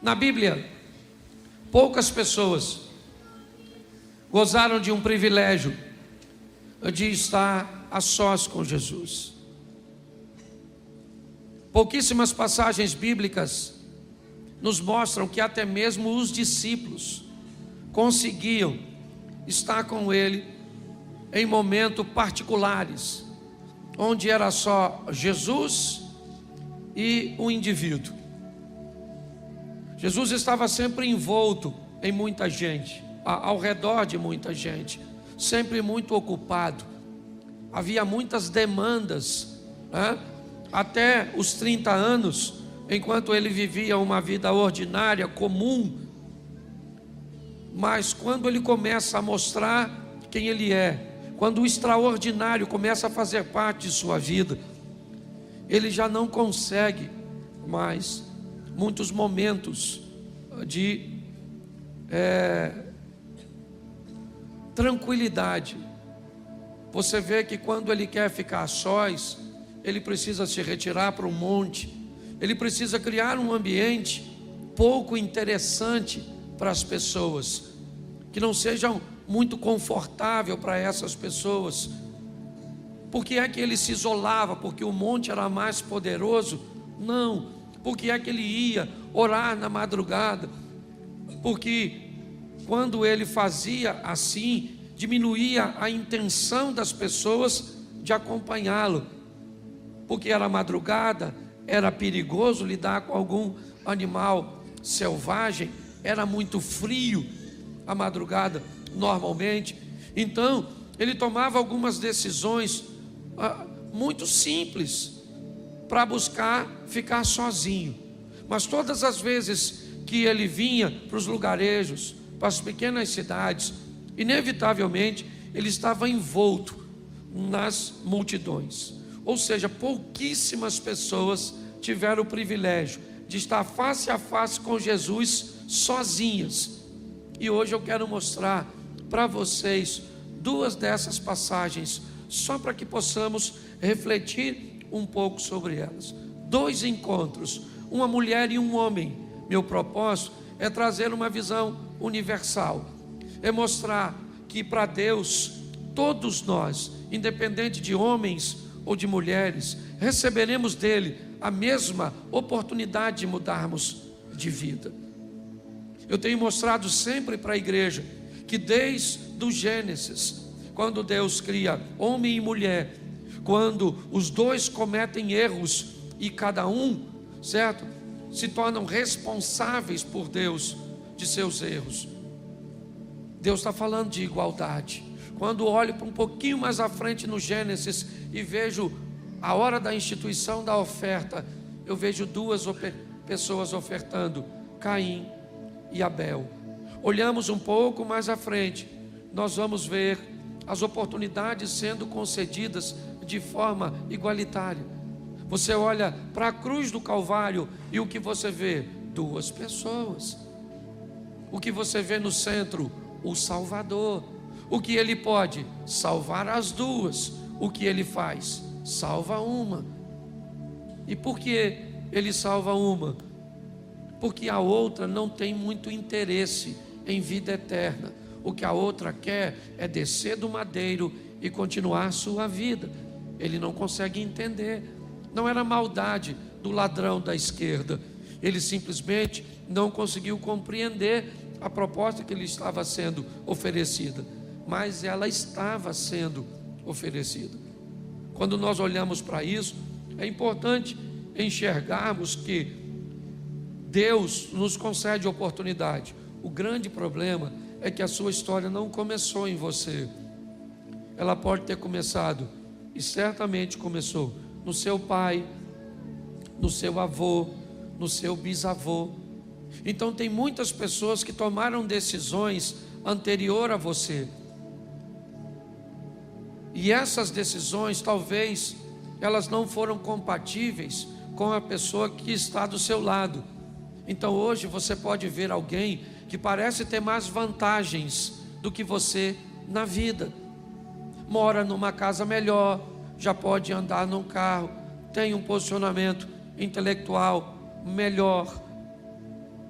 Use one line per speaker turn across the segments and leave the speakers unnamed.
Na Bíblia, poucas pessoas gozaram de um privilégio de estar a sós com Jesus. Pouquíssimas passagens bíblicas nos mostram que até mesmo os discípulos conseguiam estar com Ele em momentos particulares, onde era só Jesus e o indivíduo. Jesus estava sempre envolto em muita gente, ao redor de muita gente, sempre muito ocupado. Havia muitas demandas, né? Até os 30 anos, enquanto ele vivia uma vida ordinária, comum. Mas quando ele começa a mostrar quem ele é, quando o extraordinário começa a fazer parte de sua vida, ele já não consegue mais muitos momentos de tranquilidade. Você vê que quando ele quer ficar a sós, ele precisa se retirar para um monte, ele precisa criar um ambiente pouco interessante para as pessoas, que não seja muito confortável para essas pessoas. Por que é que ele se isolava? Porque o monte era mais poderoso? Não. Por que é que ele ia orar na madrugada? Porque quando ele fazia assim, diminuía a intenção das pessoas de acompanhá-lo. Porque era madrugada, era perigoso lidar com algum animal selvagem, era muito frio a madrugada normalmente. Então ele tomava algumas decisões muito simples para buscar ficar sozinho. Mas todas as vezes que ele vinha para os lugarejos, para as pequenas cidades, inevitavelmente ele estava envolto nas multidões. Ou seja, pouquíssimas pessoas tiveram o privilégio de estar face a face com Jesus sozinhas. E hoje eu quero mostrar para vocês duas dessas passagens, só para que possamos refletir um pouco sobre elas. Dois encontros, uma mulher e um homem. Meu propósito é trazer uma visão universal, é mostrar que para Deus, todos nós, independente de homens ou de mulheres, receberemos dele a mesma oportunidade de mudarmos de vida. Eu tenho mostrado sempre para a igreja que desde o Gênesis, quando Deus cria homem e mulher, quando os dois cometem erros e cada um, certo, se tornam responsáveis por Deus de seus erros. Deus está falando de igualdade. Quando olho para um pouquinho mais à frente no Gênesis e vejo a hora da instituição da oferta, eu vejo duas pessoas ofertando, Caim e Abel. Olhamos um pouco mais à frente, nós vamos ver as oportunidades sendo concedidas de forma igualitária. Você olha para a cruz do Calvário e o que você vê? Duas pessoas. O que você vê no centro? O Salvador. O que ele pode? Salvar as duas. O que ele faz? Salva uma. E por que ele salva uma? Porque a outra não tem muito interesse em vida eterna. O que a outra quer é descer do madeiro e continuar a sua vida. Ele não consegue entender. Não era maldade do ladrão da esquerda. Ele simplesmente não conseguiu compreender a proposta que lhe estava sendo oferecida. Mas ela estava sendo oferecida. Quando nós olhamos para isso, é importante enxergarmos que Deus nos concede oportunidade. O grande problema é que a sua história não começou em você. Ela pode ter começado, e certamente começou, no seu pai, no seu avô, no seu bisavô. Então tem muitas pessoas que tomaram decisões anterior a você. E essas decisões, talvez, elas não foram compatíveis com a pessoa que está do seu lado. Então hoje você pode ver alguém que parece ter mais vantagens do que você na vida. Mora numa casa melhor, já pode andar num carro, tem um posicionamento intelectual melhor.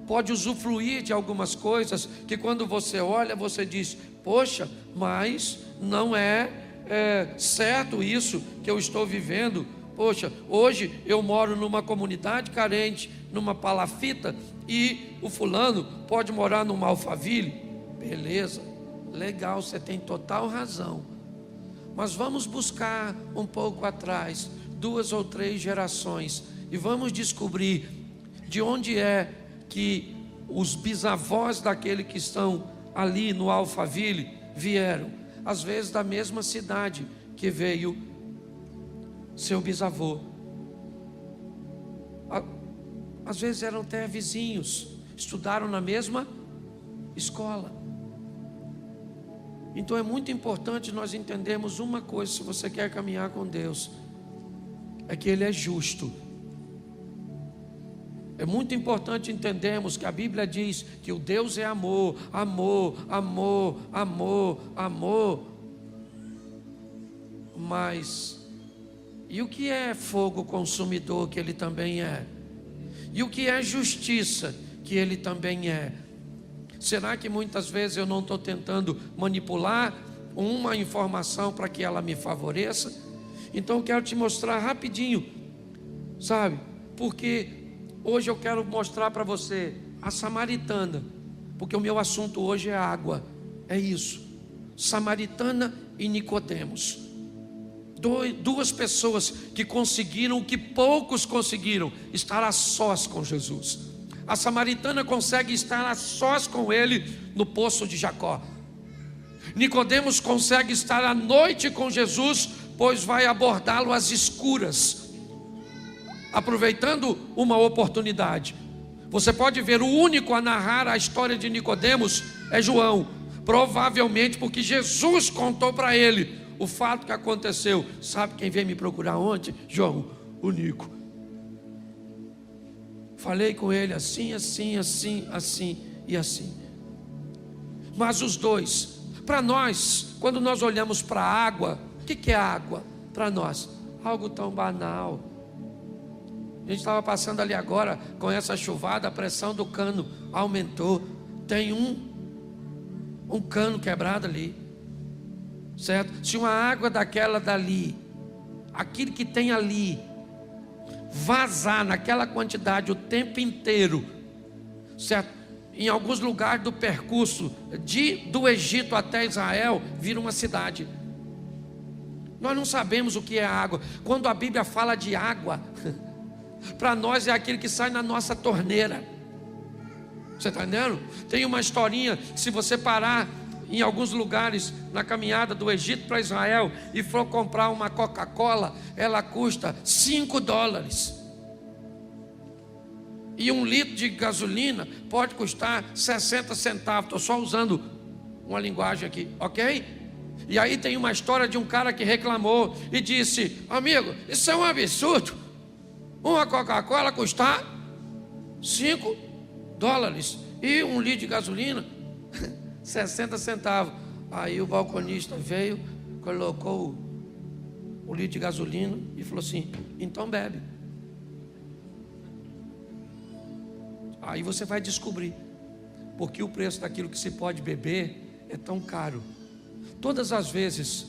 pode usufruir de algumas coisas que quando você olha, você diz: poxa, mas não é certo isso que eu estou vivendo. Poxa, hoje eu moro numa comunidade carente, numa palafita, e o fulano pode morar numa Alphaville. Beleza, legal, você tem total razão. Mas vamos buscar um pouco atrás, 2 ou 3 gerações, e vamos descobrir de onde é que os bisavós daquele que estão ali no Alphaville vieram. Às vezes da mesma cidade que veio seu bisavô. Às vezes eram até vizinhos, estudaram na mesma escola. Então é muito importante nós entendermos uma coisa, se você quer caminhar com Deus, é que Ele é justo. É muito importante entendermos que a Bíblia diz que o Deus é amor, amor, amor, amor, amor. Mas e o que é fogo consumidor, que Ele também é? E o que é justiça, que Ele também é? Será que muitas vezes eu não estou tentando manipular uma informação para que ela me favoreça? Então eu quero te mostrar rapidinho, sabe? Porque hoje eu quero mostrar para você a samaritana, porque o meu assunto hoje é água, é isso. Samaritana e Nicodemos. Duas pessoas que conseguiram o que poucos conseguiram, estar a sós com Jesus. A samaritana consegue estar a sós com ele no poço de Jacó. Nicodemos consegue estar à noite com Jesus, pois vai abordá-lo às escuras, aproveitando uma oportunidade. Você pode ver, o único a narrar a história de Nicodemos é João, provavelmente porque Jesus contou para ele o fato que aconteceu. Sabe quem veio me procurar ontem? João, o Nico. Falei com ele assim, assim, assim, assim e assim. Mas os dois, para nós, quando nós olhamos para a água, o que é água para nós? Algo tão banal. A gente estava passando ali agora com essa chuvada, a pressão do cano aumentou. Tem um cano quebrado ali, certo? Se uma água daquela dali, aquilo que tem ali, vazar naquela quantidade o tempo inteiro, certo? Em alguns lugares do percurso do Egito até Israel, vira uma cidade. Nós não sabemos o que é água. Quando a Bíblia fala de água, para nós é aquilo que sai na nossa torneira. Você está entendendo? Tem uma historinha, se você parar em alguns lugares na caminhada do Egito para Israel e for comprar uma Coca-Cola, ela custa $5. E 1 litro de gasolina pode custar 60 centavos. Estou só usando uma linguagem aqui, ok? E aí tem uma história de um cara que reclamou e disse: amigo, isso é um absurdo, uma Coca-Cola custar $5 e 1 litro de gasolina 60 centavos. Aí o balconista veio, colocou o litro de gasolina e falou assim: então bebe. Aí você vai descobrir porque o preço daquilo que se pode beber é tão caro. Todas as vezes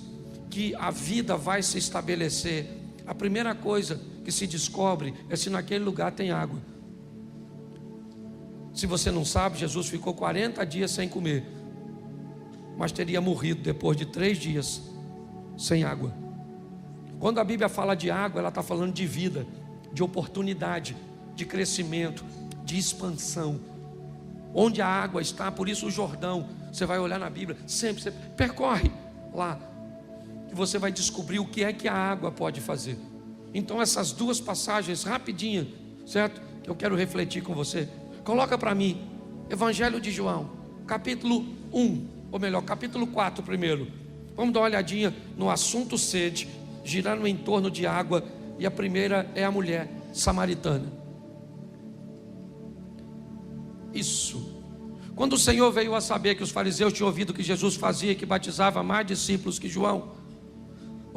que a vida vai se estabelecer, a primeira coisa que se descobre é se naquele lugar tem água. Se você não sabe, Jesus ficou 40 dias sem comer, mas teria morrido depois de 3 dias sem água. Quando a Bíblia fala de água, ela está falando de vida, de oportunidade, de crescimento, de expansão. Onde a água está, por isso o Jordão, você vai olhar na Bíblia, sempre você percorre lá, e você vai descobrir o que é que a água pode fazer. Então essas duas passagens rapidinho, certo? Eu quero refletir com você. Coloca para mim, Evangelho de João, capítulo 1, ou melhor, capítulo 4 primeiro. Vamos dar uma olhadinha no assunto sede, girando em torno de água. E a primeira é a mulher samaritana. Isso. Quando o Senhor veio a saber que os fariseus tinham ouvido que Jesus fazia e que batizava mais discípulos que João,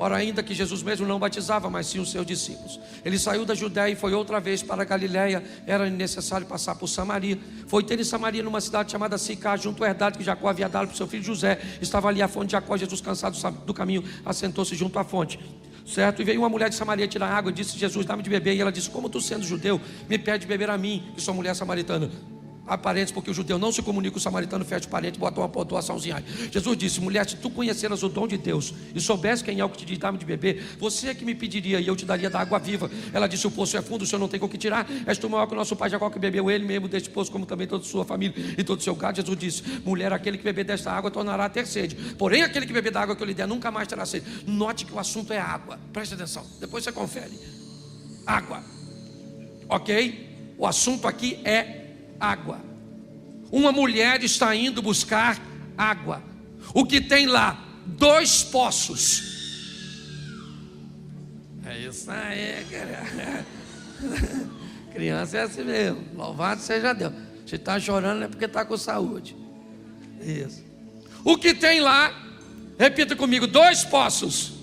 Ora, ainda que Jesus mesmo não batizava, mas sim os seus discípulos. Ele saiu da Judéia e foi outra vez para a Galiléia. Era necessário passar por Samaria. Foi ter em Samaria, numa cidade chamada Sicar, junto à herdade que Jacó havia dado para o seu filho José. Estava ali a fonte de Jacó. Jesus, cansado do caminho, assentou-se junto à fonte. Certo? E veio uma mulher de Samaria tirar água e disse: Jesus, dá-me de beber. E ela disse: como tu, sendo judeu, me pede beber a mim, que sou mulher samaritana? Há parentes, porque o judeu não se comunica com o samaritano, fecha o parente, bota uma pontuaçãozinha aí. Jesus disse: mulher, se tu conheceras o dom de Deus e soubesse quem é o que te diz, dá-me de beber, você é que me pediria e eu te daria da água viva. Ela disse: o poço é fundo, o senhor não tem com o que tirar. És tu maior que o nosso pai Jacó, que bebeu ele mesmo deste poço, como também toda a sua família e todo o seu gado. Jesus disse: mulher, aquele que beber desta água tornará a ter sede, porém aquele que beber da água que eu lhe der nunca mais terá sede. Note que o assunto é água, preste atenção, depois você confere. Água, ok? O assunto aqui é água. Uma mulher está indo buscar água. O que tem lá? 2 poços. É isso aí, cara. Criança é assim mesmo. Louvado seja Deus. Se está chorando é porque está com saúde. Isso. O que tem lá? Repita comigo: 2 poços.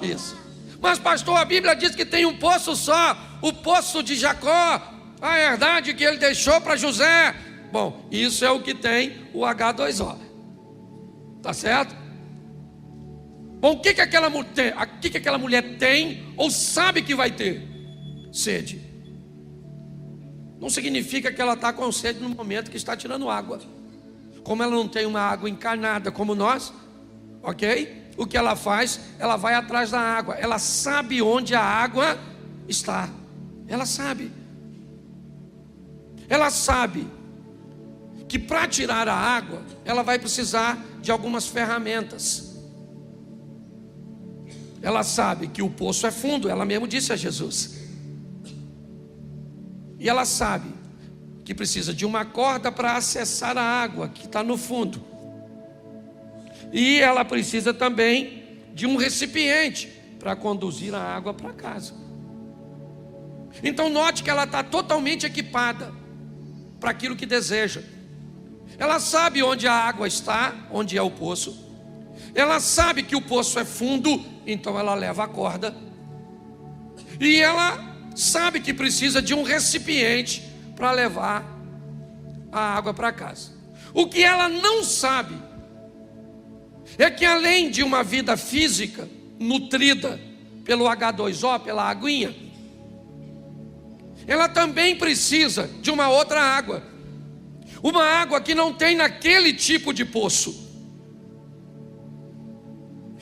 Isso. Mas pastor, a Bíblia diz que tem um poço só. O poço de Jacó, a herdade que ele deixou para José. Bom, isso é o que tem o H2O. Tá certo? Bom, o que aquela mulher tem ou sabe que vai ter? Sede. Não significa que ela está com sede no momento que está tirando água. Como ela não tem uma água encarnada como nós, ok? O que ela faz? Ela vai atrás da água. Ela sabe onde a água está. Ela sabe. Ela sabe que para tirar a água, ela vai precisar de algumas ferramentas. Ela sabe que o poço é fundo, ela mesmo disse a Jesus. E ela sabe que precisa de uma corda para acessar a água que está no fundo. E ela precisa também de um recipiente para conduzir a água para casa. Então note que ela está totalmente equipada para aquilo que deseja. Ela sabe onde a água está, onde é o poço. Ela sabe que o poço é fundo, então ela leva a corda. E ela sabe que precisa de um recipiente para levar a água para casa. O que ela não sabe é que, além de uma vida física nutrida pelo H2O, pela aguinha, ela também precisa de uma outra água. Uma água que não tem naquele tipo de poço.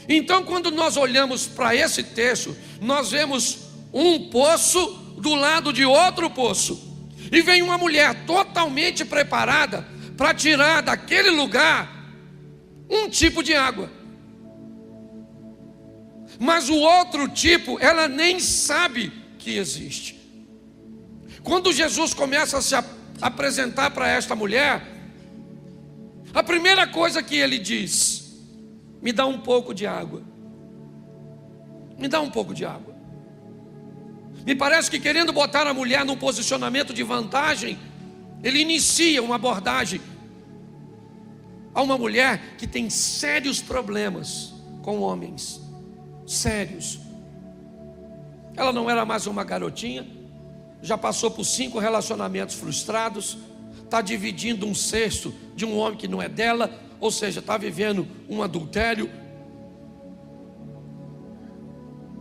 Então, quando nós olhamos para esse texto, nós vemos um poço do lado de outro poço. E vem uma mulher totalmente preparada para tirar daquele lugar um tipo de água. Mas o outro tipo, ela nem sabe que existe. Quando Jesus começa a se apresentar para esta mulher, a primeira coisa que ele diz: me dá um pouco de água. Me dá um pouco de água. Me parece que, querendo botar a mulher num posicionamento de vantagem, ele inicia uma abordagem a uma mulher que tem sérios problemas com homens. Sérios. Ela não era mais uma garotinha, já passou por 5 relacionamentos frustrados, está dividindo um cesto de um homem que não é dela, ou seja, está vivendo um adultério.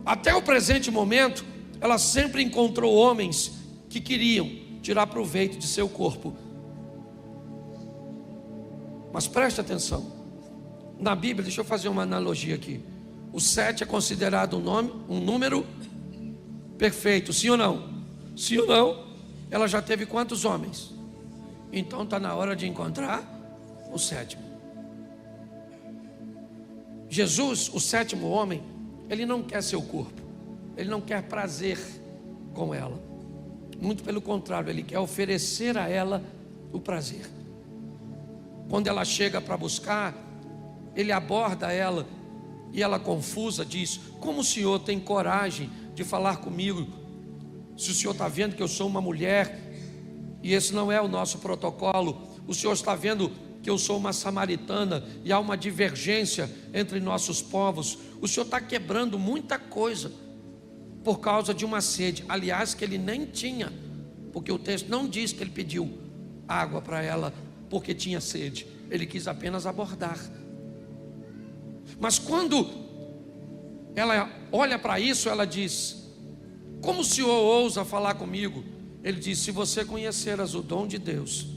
Até o presente momento, ela sempre encontrou homens que queriam tirar proveito de seu corpo. Mas preste atenção, na Bíblia, deixa eu fazer uma analogia aqui. O 7 é considerado um número perfeito, sim ou não? Sim ou não? Ela já teve quantos homens? Então está na hora de encontrar o 7º. Jesus, o 7º homem, ele não quer seu corpo, ele não quer prazer com ela. Muito pelo contrário, ele quer oferecer a ela o prazer. Quando ela chega para buscar, ele aborda ela e ela, confusa, diz: como o senhor tem coragem de falar comigo, se o senhor está vendo que eu sou uma mulher e esse não é o nosso protocolo? O senhor está vendo que eu sou uma samaritana e há uma divergência entre nossos povos. O Senhor está quebrando muita coisa por causa de uma sede, aliás, que ele nem tinha, porque o texto não diz que ele pediu água para ela porque tinha sede, ele quis apenas abordar. Mas quando ela olha para isso, ela diz: como o Senhor ousa falar comigo? Ele diz: se você conheceras o dom de Deus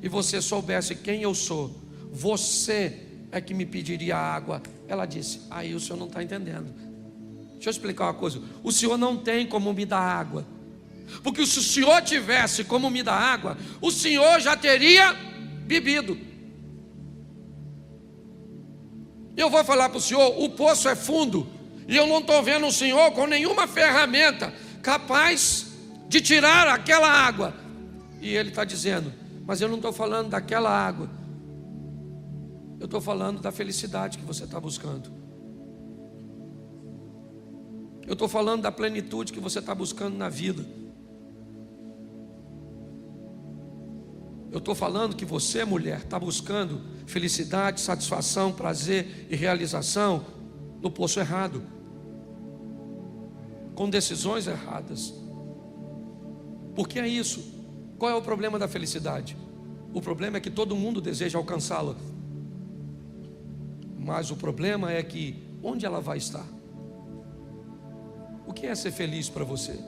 e você soubesse quem eu sou, você é que me pediria água. Ela disse: aí o Senhor não está entendendo. Deixa eu explicar uma coisa: o Senhor não tem como me dar água, porque se o Senhor tivesse como me dar água, o Senhor já teria bebido. Eu vou falar para o Senhor: o poço é fundo, e eu não estou vendo o Senhor com nenhuma ferramenta capaz de tirar aquela água. E Ele está dizendo: mas eu não estou falando daquela água, eu estou falando da felicidade que você está buscando. Eu estou falando da plenitude que você está buscando na vida. Eu estou falando que você, mulher, está buscando felicidade, satisfação, prazer e realização no poço errado, com decisões erradas. Porque é isso. Qual é o problema da felicidade? O problema é que todo mundo deseja alcançá-la, mas o problema é que onde ela vai estar? O que é ser feliz para você?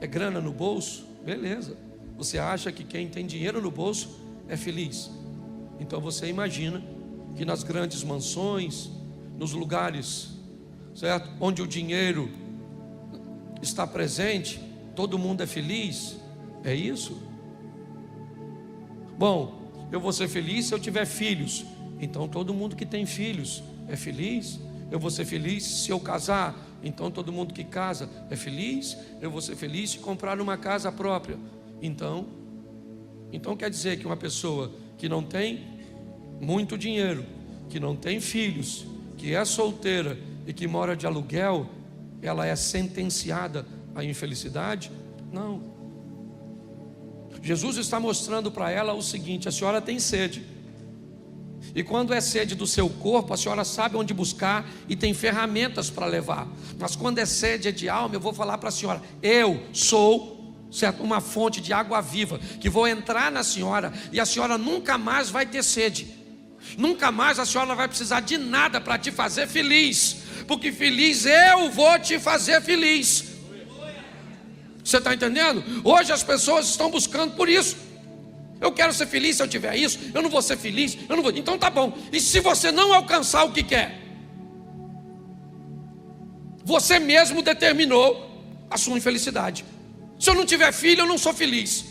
É grana no bolso? Beleza. Você acha que quem tem dinheiro no bolso é feliz? Então você imagina que nas grandes mansões, nos lugares, certo, onde o dinheiro está presente, todo mundo é feliz? É isso? Bom, eu vou ser feliz se eu tiver filhos. Então todo mundo que tem filhos é feliz? Eu vou ser feliz se eu casar. Então todo mundo que casa é feliz? Eu vou ser feliz se comprar uma casa própria. Então quer dizer que uma pessoa que não tem muito dinheiro, que não tem filhos, que é solteira e que mora de aluguel, ela é sentenciada à infelicidade? Não. Jesus está mostrando para ela o seguinte: a senhora tem sede, e quando é sede do seu corpo, a senhora sabe onde buscar e tem ferramentas para levar. Mas quando é sede de alma, eu vou falar para a senhora: eu sou, certo, uma fonte de água viva, que vou entrar na senhora, e a senhora nunca mais vai ter sede. Nunca mais a senhora vai precisar de nada para te fazer feliz, porque feliz eu vou te fazer feliz. Você está entendendo? Hoje as pessoas estão buscando por isso. Eu quero ser feliz se eu tiver isso, eu não vou ser feliz, eu não vou. Então tá bom. E se você não alcançar o que quer? Você mesmo determinou a sua infelicidade. Se eu não tiver filho, eu não sou feliz.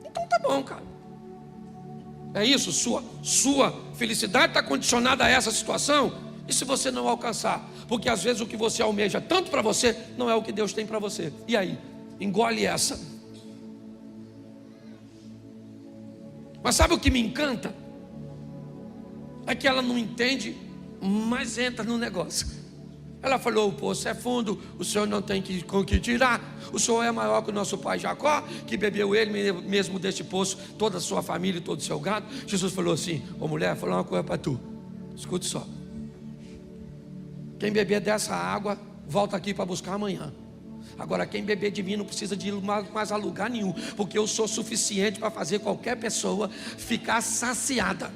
Então tá bom, cara. É isso, sua felicidade está condicionada a essa situação. E se você não alcançar? Porque às vezes o que você almeja tanto para você não é o que Deus tem para você. E aí? Engole essa. Mas sabe o que me encanta? É que ela não entende, mas entra no negócio. Ela falou: o poço é fundo, o senhor não tem com que tirar. O senhor é maior que o nosso pai Jacó, que bebeu ele mesmo deste poço, toda a sua família e todo o seu gado. Jesus falou assim: ô mulher, vou falar uma coisa para tu. Escute só. Quem beber dessa água, volta aqui para buscar amanhã. Agora quem beber de mim não precisa de ir mais a lugar nenhum, porque eu sou suficiente para fazer qualquer pessoa ficar saciada.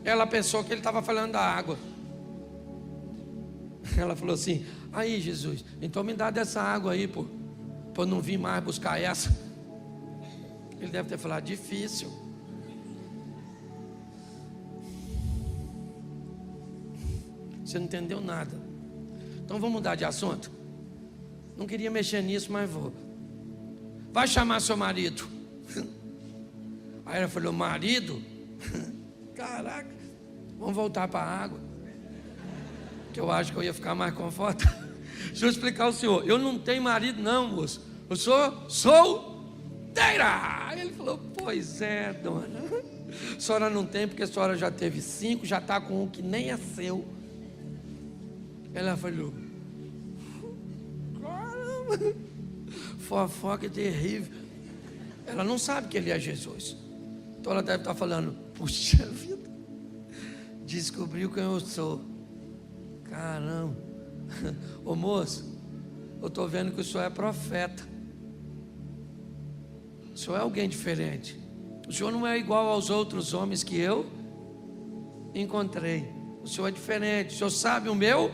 Ela pensou que ele estava falando da água. Ela falou assim: aí Jesus, então me dá dessa água aí, pô, para eu não vir mais buscar essa. Ele deve ter falado: difícil. Você não entendeu nada. Então vamos mudar de assunto. Não queria mexer nisso, mas vou. Vai chamar seu marido. Aí ela falou: marido? Caraca, vamos voltar para a água, que eu acho que eu ia ficar mais confortável. Deixa eu explicar ao senhor: eu não tenho marido não, moço. Eu sou solteira. Ele falou: pois é, dona. A senhora não tem porque a senhora já teve 5, já está com um que nem é seu. Ela falou: caramba, fofoca terrível. Ela não sabe que ele é Jesus. Então ela deve estar falando: puxa vida, descobriu quem eu sou. Caramba. Ô moço, eu estou vendo que o senhor é profeta. O senhor é alguém diferente. O senhor não é igual aos outros homens que eu encontrei. O senhor é diferente. O senhor sabe o meu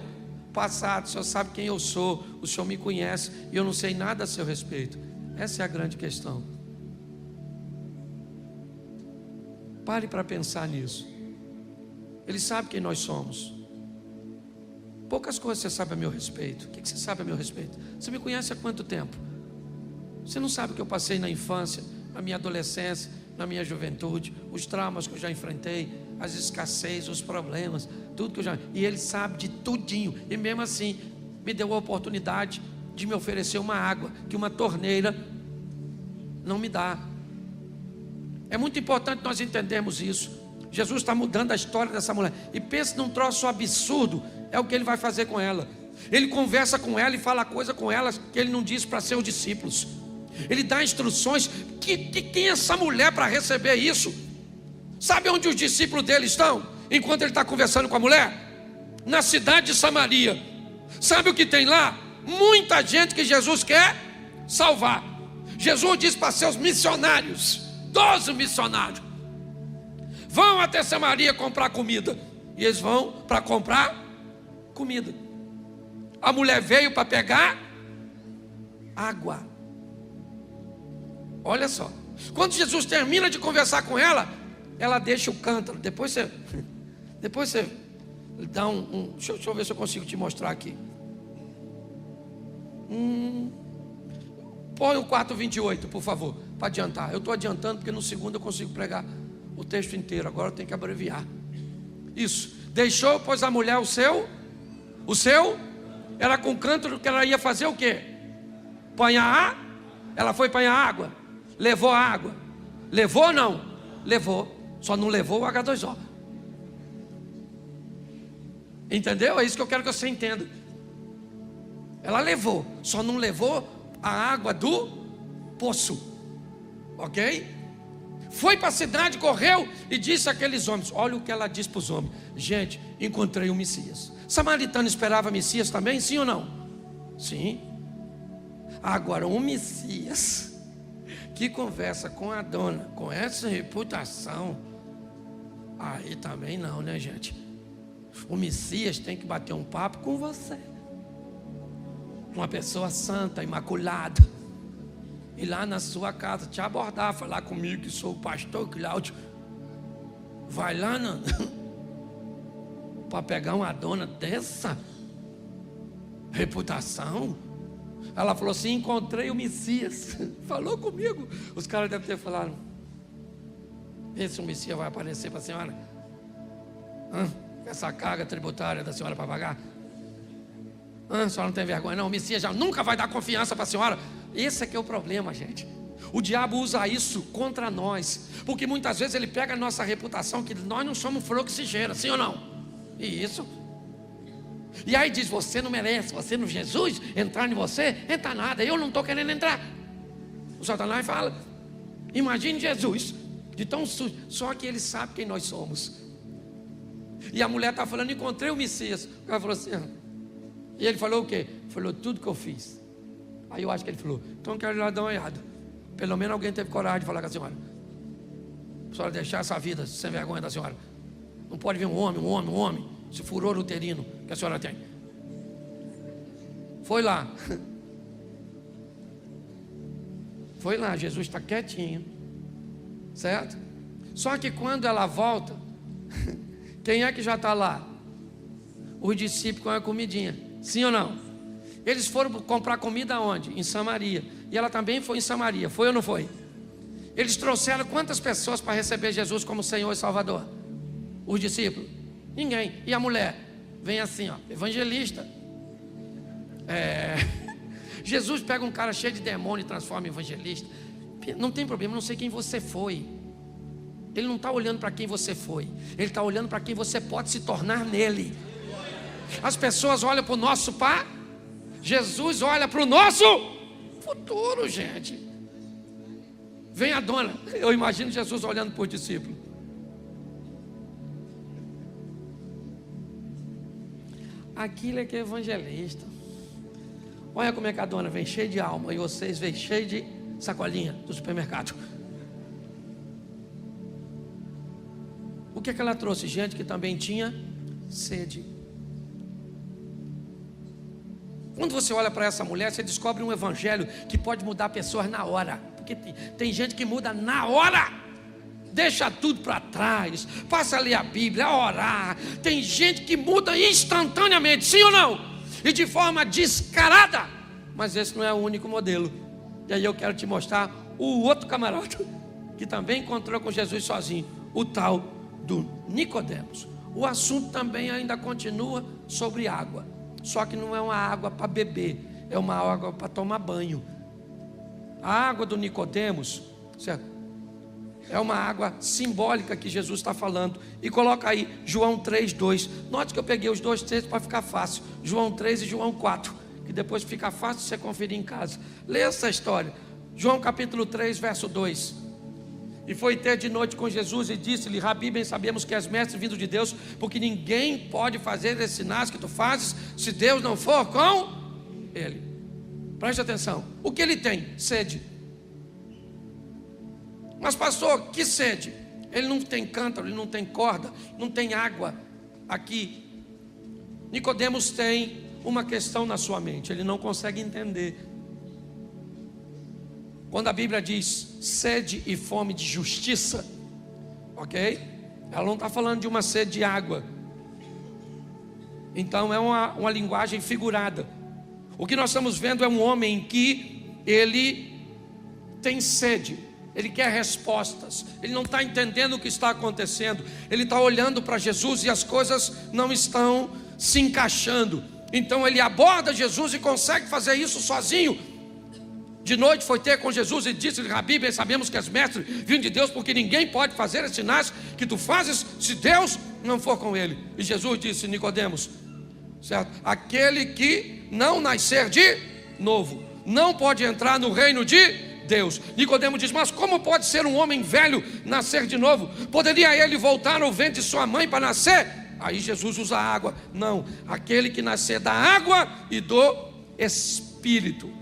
passado. O senhor sabe quem eu sou. O senhor me conhece e eu não sei nada a seu respeito. Essa é a grande questão. Pare para pensar nisso. Ele sabe quem nós somos. Poucas coisas você sabe a meu respeito. O que você sabe a meu respeito? Você me conhece há quanto tempo? Você não sabe o que eu passei na infância, na minha adolescência, na minha juventude, os traumas que eu já enfrentei, as escassez, os problemas, tudo que eu já... E Ele sabe de tudinho. E mesmo assim, me deu a oportunidade de me oferecer uma água que uma torneira não me dá. É muito importante nós entendermos isso. Jesus está mudando a história dessa mulher. E pense num troço absurdo. É o que Ele vai fazer com ela. Ele conversa com ela e fala coisa com ela que Ele não disse para seus discípulos. Ele dá instruções. Quem é essa mulher para receber isso? Sabe onde os discípulos dele estão? Enquanto ele está conversando com a mulher? Na cidade de Samaria. Sabe o que tem lá? Muita gente que Jesus quer salvar. Jesus disse para seus missionários, 12 missionários: vão até Samaria comprar comida. E eles vão para comprar comida. A mulher veio para pegar água. Olha só. Quando Jesus termina de conversar com ela, ela deixa o cântaro. Depois você dá deixa eu ver se eu consigo te mostrar aqui. Põe o 4:28, por favor, para adiantar. Eu estou adiantando porque no segundo eu consigo pregar o texto inteiro. Agora eu tenho que abreviar. Isso. Deixou, pois, a mulher o seu. Era com cântaro que ela ia fazer o quê? Ela foi apanhar água. Levou a água. Levou ou não? Levou. Só não levou o H2O. Entendeu? É isso que eu quero que você entenda. Ela levou. Só não levou a água do poço. Ok? Foi para a cidade, correu e disse àqueles homens. Olha o que ela disse para os homens: gente, encontrei o Messias. Samaritano esperava Messias também, sim ou não? Sim. Agora, um Messias que conversa com a dona, com essa reputação, aí também não, né, gente? O Messias tem que bater um papo com você, uma pessoa santa, imaculada, ir lá na sua casa te abordar, falar comigo que sou o pastor Cláudio. Vai lá para pegar uma dona dessa reputação. Ela falou assim: encontrei o Messias. Falou comigo. Os caras devem ter falado: esse Messias vai aparecer para a senhora? Essa carga tributária da senhora para pagar? A senhora não tem vergonha não? O Messias já nunca vai dar confiança para a senhora. Esse é que é o problema, gente. O diabo usa isso contra nós, porque muitas vezes ele pega a nossa reputação, que nós não somos fluxigeira, sim ou não? E isso. E aí diz: você não merece, você não, Jesus entrar em você, entra nada, eu não estou querendo entrar. O Satanás fala: imagine Jesus de tão sujo. Só que ele sabe quem nós somos. E a mulher está falando: encontrei o Messias. O cara falou assim, e ele falou o quê? Falou tudo que eu fiz. Aí eu acho que ele falou: então eu quero ir lá dar uma olhada. Pelo menos alguém teve coragem de falar com a senhora. A senhora deixar essa vida sem vergonha da senhora. Não pode vir um homem, esse furor uterino que a senhora tem. Foi lá. Foi lá, Jesus está quietinho, certo? Só que quando ela volta, quem é que já está lá? Os discípulos com a comidinha, sim ou não? Eles foram comprar comida onde? Em Samaria. E ela também foi em Samaria, foi ou não foi? Eles trouxeram quantas pessoas para receber Jesus como Senhor e Salvador? Os discípulos? Ninguém. E a mulher? Vem assim, evangelista. Jesus pega um cara cheio de demônio e transforma em evangelista. Não tem problema, não sei quem você foi. Ele não está olhando para quem você foi, ele está olhando para quem você pode se tornar nele. As pessoas olham para o nosso pai, Jesus olha para o nosso futuro, gente. Vem a dona. Eu imagino Jesus olhando para os discípulos. Aquilo é que é evangelista. Olha como é que a dona vem cheia de alma e vocês vêm cheio de sacolinha do supermercado. O que é que ela trouxe? Gente que também tinha sede. Quando você olha para essa mulher, você descobre um evangelho que pode mudar pessoas na hora. Porque tem gente que muda na hora, deixa tudo para trás, passa a ler a Bíblia, a orar. Tem gente que muda instantaneamente, sim ou não? E de forma descarada. Mas esse não é o único modelo. E aí eu quero te mostrar o outro camarada que também encontrou com Jesus sozinho, o tal do Nicodemos. O assunto também ainda continua sobre água, só que não é uma água para beber, é uma água para tomar banho. A água do Nicodemos, certo? É uma água simbólica que Jesus está falando. E coloca aí João 3:2. Note que eu peguei os dois textos para ficar fácil, João 3 e João 4, que depois fica fácil você conferir em casa. Lê essa história, João capítulo 3, verso 2. E foi ter de noite com Jesus e disse-lhe: Rabi, bem sabemos que és mestre vindo de Deus, porque ninguém pode fazer esses sinais que tu fazes, se Deus não for com ele. Preste atenção, o que ele tem? Sede. Mas pastor, que sede? Ele não tem cântaro, ele não tem corda, não tem água aqui. Nicodemos tem uma questão na sua mente, ele não consegue entender. Quando a Bíblia diz sede e fome de justiça, ok? Ela não está falando de uma sede de água. Então é uma linguagem figurada. O que nós estamos vendo é um homem que ele tem sede, ele quer respostas, ele não está entendendo o que está acontecendo, ele está olhando para Jesus e as coisas não estão se encaixando. Então ele aborda Jesus e consegue fazer isso sozinho. De noite foi ter com Jesus e disse-lhe: Rabi, bem sabemos que és mestre vindo de Deus, porque ninguém pode fazer esses sinais que tu fazes se Deus não for com ele. E Jesus disse: Nicodemos, certo? Aquele que não nascer de novo não pode entrar no reino de Deus. Nicodemos diz: mas como pode ser um homem velho nascer de novo? Poderia ele voltar ao ventre de sua mãe para nascer? Aí Jesus usa a água. Não, aquele que nascer da água e do Espírito.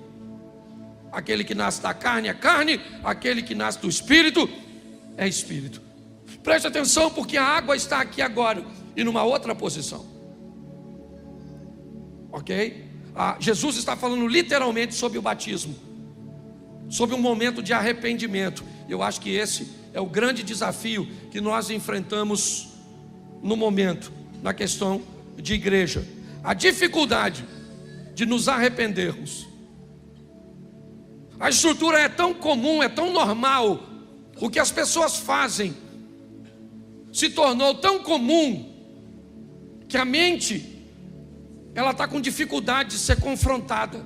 Aquele que nasce da carne é carne, aquele que nasce do Espírito é Espírito. Preste atenção, porque a água está aqui agora e numa outra posição. Ok? Jesus está falando literalmente sobre o batismo, sobre um momento de arrependimento. Eu acho que esse é o grande desafio que nós enfrentamos no momento, na questão de igreja. A dificuldade de nos arrependermos. A estrutura é tão comum, é tão normal. O que as pessoas fazem se tornou tão comum que a mente, ela está com dificuldade de ser confrontada.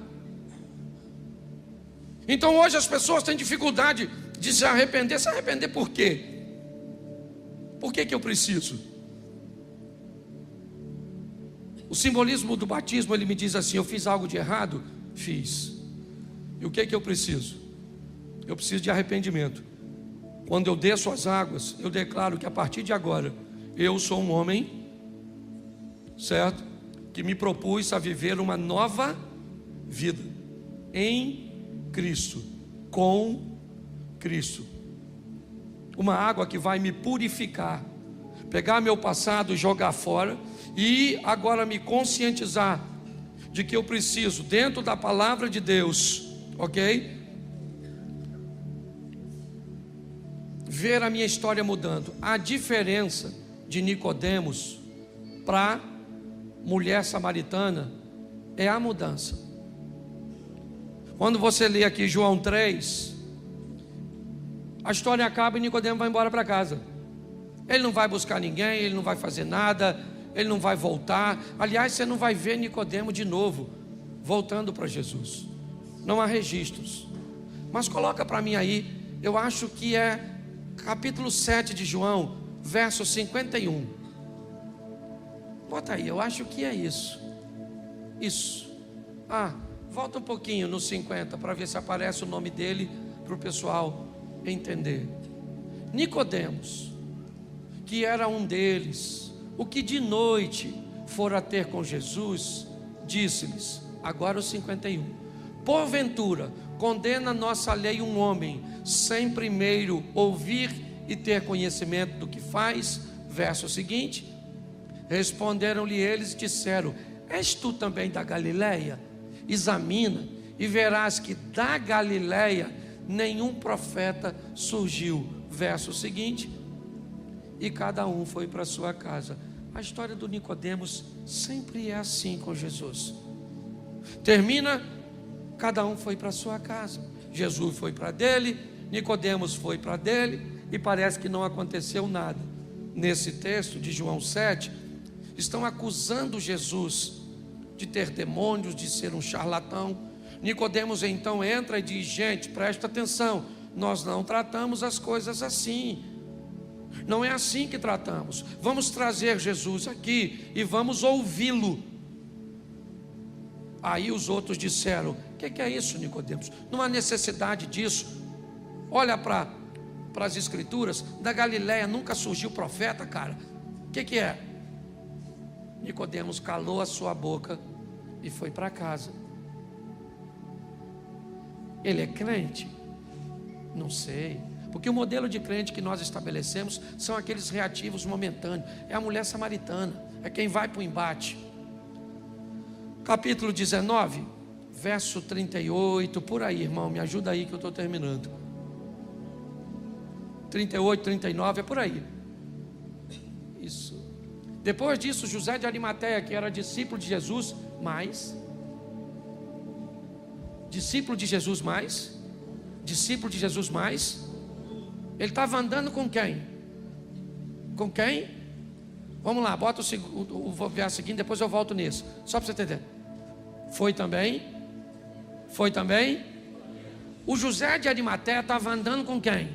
Então hoje as pessoas têm dificuldade de se arrepender. Se arrepender por quê? Por que eu preciso? O simbolismo do batismo, ele me diz assim: eu fiz algo de errado? Fiz. E o que eu preciso? Eu preciso de arrependimento. Quando eu desço as águas, eu declaro que a partir de agora eu sou um homem, certo? Que me propus a viver uma nova vida em Cristo, com Cristo. Uma água que vai me purificar, pegar meu passado e jogar fora, e agora me conscientizar de que eu preciso, dentro da palavra de Deus, ok? Ver a minha história mudando. A diferença de Nicodemos para mulher samaritana é a mudança. Quando você lê aqui João 3, a história acaba e Nicodemos vai embora para casa. Ele não vai buscar ninguém, ele não vai fazer nada, ele não vai voltar. Aliás, você não vai ver Nicodemos de novo voltando para Jesus. Não há registros. Mas coloca para mim aí, eu acho que é capítulo 7 de João, verso 51. Bota aí, eu acho que é isso. Isso. Volta um pouquinho no 50 para ver se aparece o nome dele para o pessoal entender. Nicodemos, que era um deles, o que de noite fora ter com Jesus, disse-lhes, agora o 51, porventura condena nossa lei um homem, sem primeiro ouvir e ter conhecimento do que faz? Verso seguinte, responderam-lhe eles e disseram, és tu também da Galileia? Examina e verás que da Galileia nenhum profeta surgiu. Verso seguinte, e cada um foi para sua casa. A história do Nicodemos sempre é assim com Jesus. Termina, cada um foi para sua casa. Jesus foi para dele, Nicodemos foi para dele, e parece que não aconteceu nada. Nesse texto de João 7, estão acusando Jesus de ter demônios, de ser um charlatão. Nicodemos então entra e diz, gente, presta atenção, nós não tratamos as coisas assim. Não é assim que tratamos. Vamos trazer Jesus aqui e vamos ouvi-lo. Aí os outros disseram, o que é isso, Nicodemos? Não há necessidade disso. Olha para as escrituras, da Galileia nunca surgiu profeta, cara. O que é? Nicodemos calou a sua boca e foi para casa. Ele é crente? Não sei, porque o modelo de crente que nós estabelecemos são aqueles reativos momentâneos. É a mulher samaritana, é quem vai para o embate. Capítulo 19, verso 38, por aí, irmão, me ajuda aí que eu estou terminando. 38, 39, é por aí. Isso. Depois disso, José de Arimateia, que era discípulo de Jesus, discípulo de Jesus mais, ele estava andando com quem? Com quem? Vamos lá, bota o verso seguinte, depois eu volto nisso, só para você entender. Foi também, o José de Arimateia estava andando com quem?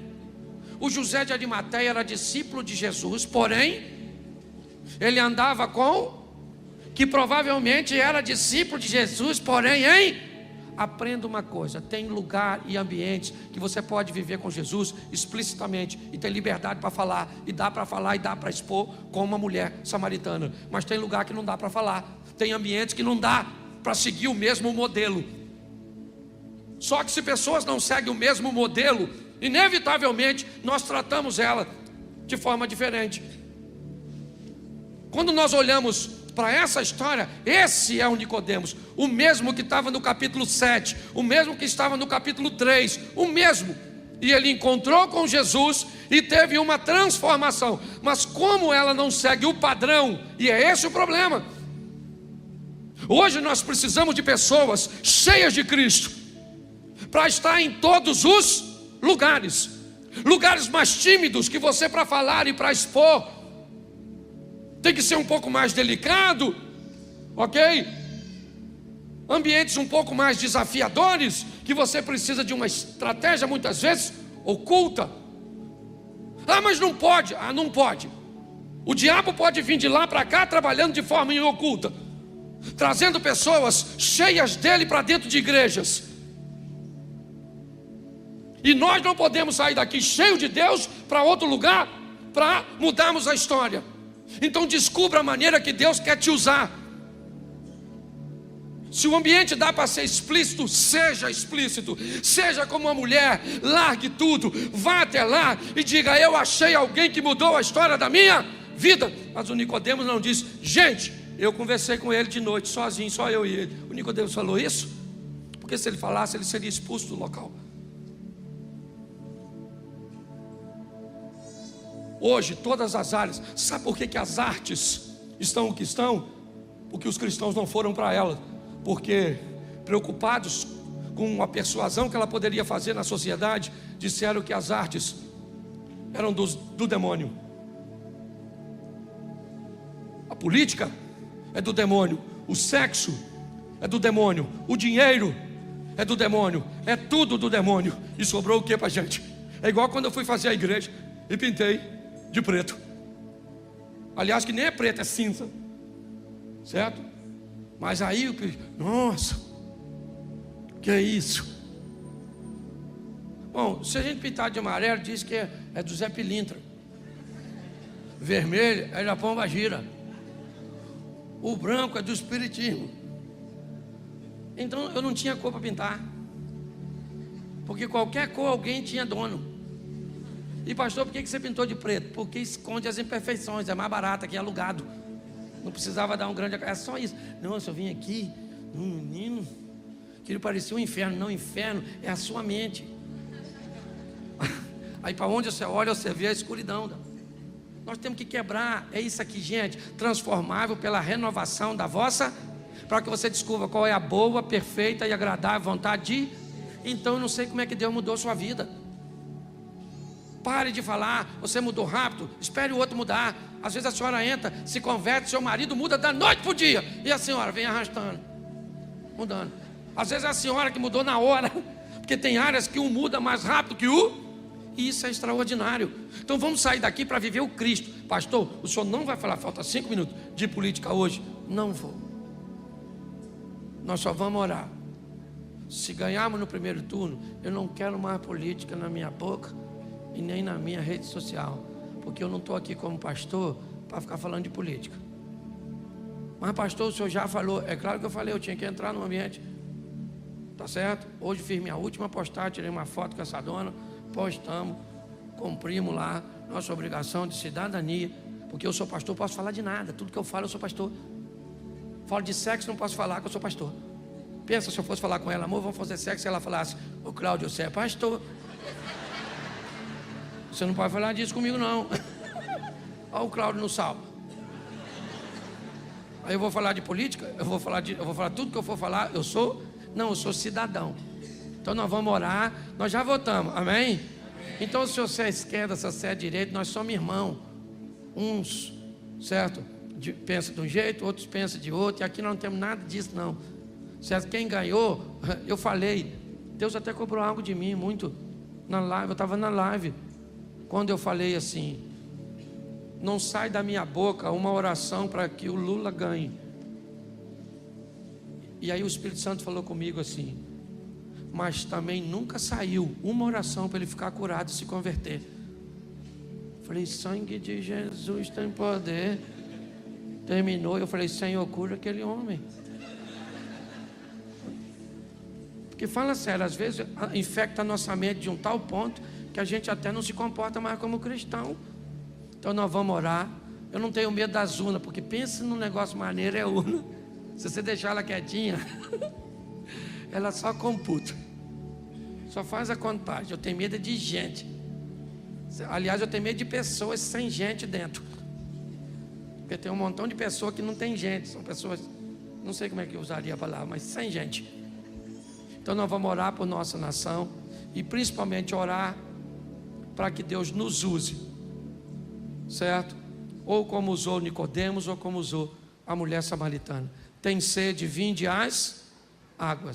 O José de Arimateia era discípulo de Jesus, porém, ele andava com, que provavelmente era discípulo de Jesus, porém, aprenda uma coisa, tem lugar e ambientes que você pode viver com Jesus explicitamente e ter liberdade para falar, e dá para expor como uma mulher samaritana, mas tem lugar que não dá para falar, tem ambientes que não dá para seguir o mesmo modelo. Só que se pessoas não seguem o mesmo modelo, inevitavelmente nós tratamos ela de forma diferente. Quando nós olhamos para essa história, esse é o Nicodemos, o mesmo que estava no capítulo 7, o mesmo que estava no capítulo 3, o mesmo. E ele encontrou com Jesus e teve uma transformação. Mas como ela não segue o padrão, e é esse o problema. Hoje nós precisamos de pessoas cheias de Cristo, para estar em todos os lugares. Lugares mais tímidos que você, para falar e para expor, tem que ser um pouco mais delicado, ok? Ambientes um pouco mais desafiadores, que você precisa de uma estratégia muitas vezes oculta. Ah, mas não pode. Ah, não pode. O diabo pode vir de lá para cá trabalhando de forma oculta, trazendo pessoas cheias dele para dentro de igrejas. E nós não podemos sair daqui cheio de Deus para outro lugar para mudarmos a história. Então descubra a maneira que Deus quer te usar. Se o ambiente dá para ser explícito, seja explícito. Seja como uma mulher, largue tudo, vá até lá e diga, eu achei alguém que mudou a história da minha vida. Mas o Nicodemos não disse, gente, eu conversei com ele de noite, sozinho, só eu e ele. O Nicodemos falou isso? Porque se ele falasse, ele seria expulso do local. Hoje, todas as áreas, sabe por que as artes estão o que estão? Porque os cristãos não foram para elas, porque preocupados com a persuasão que ela poderia fazer na sociedade, disseram que as artes eram do demônio. A política é do demônio, o sexo é do demônio, o dinheiro é do demônio, é tudo do demônio. E sobrou o que para a gente? É igual quando eu fui fazer a igreja e pintei de preto. Aliás, que nem é preto, é cinza, certo? Mas aí, nossa, que é isso? Bom, se a gente pintar de amarelo, diz que é do Zé Pilintra. Vermelho é da Pomba Gira. O branco é do Espiritismo. Então eu não tinha cor para pintar, porque qualquer cor alguém tinha dono. E pastor, por que você pintou de preto? Porque esconde as imperfeições, é mais barato aqui, é alugado. Não precisava dar um grande... É só isso. Nossa, eu vim aqui, um menino, que ele parecia um inferno. Não, inferno é a sua mente. Aí para onde você olha, você vê a escuridão. Nós temos que quebrar, é isso aqui, gente. Transformável pela renovação da vossa, para que você descubra qual é a boa, perfeita e agradável vontade de... Então eu não sei como é que Deus mudou a sua vida. Pare de falar, você mudou rápido, espere o outro mudar. Às vezes a senhora entra, se converte, seu marido muda da noite para o dia, e a senhora vem arrastando, mudando. Às vezes é a senhora que mudou na hora, porque tem áreas que um muda mais rápido que o... E isso é extraordinário. Então vamos sair daqui para viver o Cristo. Pastor, o senhor não vai falar, falta 5 minutos de política hoje? Não vou. Nós só vamos orar. Se ganharmos no primeiro turno, eu não quero mais política na minha boca e nem na minha rede social, porque eu não estou aqui como pastor para ficar falando de política. Mas pastor, o senhor já falou. É claro que eu falei, eu tinha que entrar no ambiente. Tá certo? Hoje fiz minha última postagem, tirei uma foto com essa dona, postamos, cumprimos lá nossa obrigação de cidadania, porque eu sou pastor, posso falar de nada, tudo que eu falo eu sou pastor. Falo de sexo, não posso falar que eu sou pastor. Pensa se eu fosse falar com ela, amor, vamos fazer sexo, e ela falasse, ô Cláudio, você é pastor, você não pode falar disso comigo não. Olha o Cláudio no salmo. Aí eu vou falar de política, eu vou falar tudo que eu for falar, eu sou cidadão. Então nós vamos orar, nós já votamos, amém? Então se você é esquerda, se você é direita, nós somos irmãos. Uns, certo? Pensa de um jeito, outros pensam de outro, e aqui nós não temos nada disso não. Certo? Quem ganhou, eu falei, Deus até cobrou algo de mim, muito, na live, eu estava na live, quando eu falei assim, não sai da minha boca uma oração para que o Lula ganhe. E aí o Espírito Santo falou comigo assim, mas também nunca saiu uma oração para ele ficar curado e se converter. Falei, sangue de Jesus tem poder. Terminou, eu falei, Senhor, cura aquele homem. Porque fala sério, às vezes infecta a nossa mente de um tal ponto que a gente até não se comporta mais como cristão. Então nós vamos orar. Eu não tenho medo das urnas, porque pensa num negócio maneiro, é urna. Se você deixar ela quietinha, ela só computa, só faz a contagem. Eu tenho medo de gente. Aliás, eu tenho medo de pessoas sem gente dentro, porque tem um montão de pessoas que não tem gente. São pessoas, não sei como é que eu usaria a palavra, mas sem gente. Então nós vamos orar por nossa nação, e principalmente orar para que Deus nos use, certo? Ou como usou Nicodemos, ou como usou a mulher samaritana. Tem sede, vinde às águas.